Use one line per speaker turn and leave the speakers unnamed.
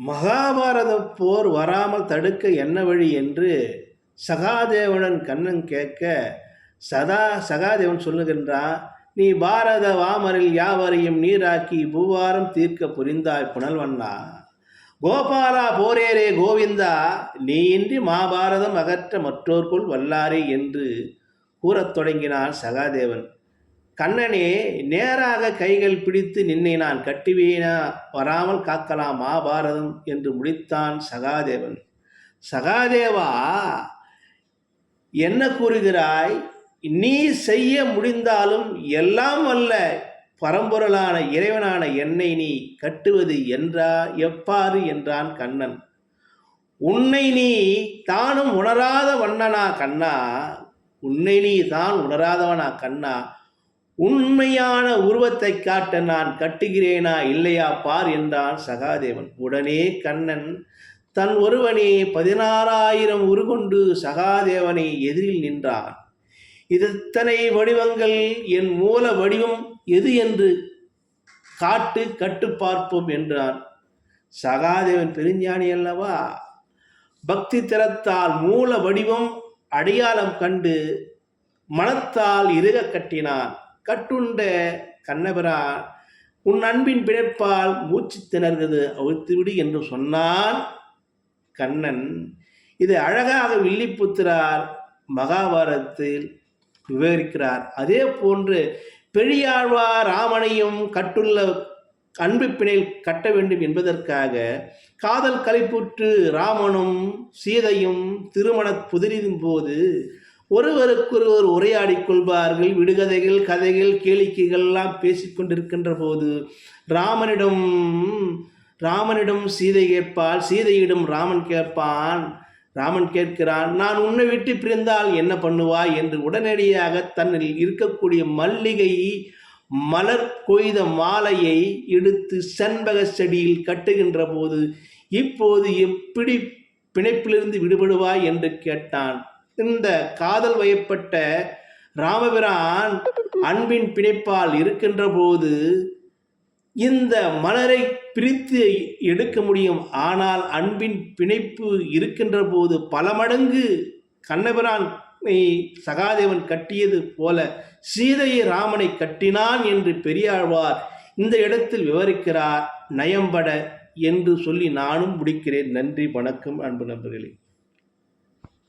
மகாபாரத போர் வராமல் தடுக்க என்ன வழி என்று சகாதேவனுடன் கண்ணன் கேட்க, சகாதேவன் சொல்லுகின்றான், நீ பாரத வாமரில் யாவரையும் நீராக்கி பூவாரம் தீர்க்க புரிந்தாய் புனல்வண்ணா. கோபாலா போரேரே கோவிந்தா, நீ இன்றி மாபாரதம் அகற்ற மற்றோர்க்குள் வல்லாரே என்று கூறத் தொடங்கினான் சகாதேவன். கண்ணனே, நேராக கைகள் பிடித்து நின்னை நான் கட்டுவேனா, வராமல் காக்கலாம் மகாபாரதம் என்று முடித்தான் சகாதேவன். சகாதேவா, என்ன கூறுகிறாய்? நீ செய்ய முடிந்தாலும் எல்லாம் வல்ல பரம்பொருளான இறைவனான என்னை நீ கட்டுவது எப்பாறு என்றான் கண்ணன். உன்னை நீ தானும் உணராத வண்ணனா கண்ணா, உன்னை நீ தான் உணராதவனா கண்ணா, உண்மையான உருவத்தை காட்ட நான் கட்டுகிறேனா இல்லையா பார் என்றான் சகாதேவன். உடனே கண்ணன் தன் ஒருவனே 16,000 உருகொண்டு சகாதேவனை எதிரில் நின்றான். இத்தனை வடிவங்கள் என் மூல வடிவம் எது என்று கட்டு பார்ப்போம் என்றான். சகாதேவன் பெருஞானி அல்லவா, பக்தி திறத்தால் மூல வடிவம் அடையாளம் கண்டு மனத்தால் இறுக கட்டினான். கட்டுண்ட கண்ணபிரான், உன் அன்பின் பிழைப்பால் மூச்சு திணறுகிறது, அவிழ்த்துவிடு என்று சொன்னான் கண்ணன். இது அழகாக வில்லிபுத்திரார் மகாபாரதத்தில் விவரிக்கிறார். அதே போன்று பெரியாழ்வார் ராமனையும் கட்டுள்ள அன்பு பிணையில் கட்ட வேண்டும் என்பதற்காக காதல் கலைப்புற்று ராமனும் சீதையும் திருமண புதிரின் போது ஒருவருக்கொருவர் உரையாடி கொள்வார்கள். விடுகதைகள், கதைகள், கேளிக்கைகள் எல்லாம் பேசிக்கொண்டிருக்கின்ற போது ராமனிடம் சீதை கேட்பாள், சீதையிடம் ராமன் கேட்பான். ராமன் கேட்கிறான், நான் உன்னை விட்டு பிரிந்தால் என்ன பண்ணுவாய் என்று. உடனடியாக தன்னில் இருக்கக்கூடிய மல்லிகை மலர் கொய்த மாலையை எடுத்து செண்பக செடியில் கட்டுகின்ற போது, இப்போது எப்படி பிணைப்பிலிருந்து விடுபடுவாய் என்று கேட்டான். இந்த காதல் வயப்பட்ட ராமபிரான் அன்பின் பிணைப்பால் இருக்கின்ற போது இந்த மலரை பிரித்து எடுக்க முடியும். ஆனால் அன்பின் பிணைப்பு இருக்கின்ற போது பல மடங்கு கண்ணபிரானை சகாதேவன் கட்டியது போல சீதையை ராமனை கட்டினான் என்று பெரியாழ்வார் இந்த இடத்தில் விவரிக்கிறார் நயம்பட என்று சொல்லி நானும் முடிக்கிறேன். நன்றி, வணக்கம் அன்பு நண்பர்களே.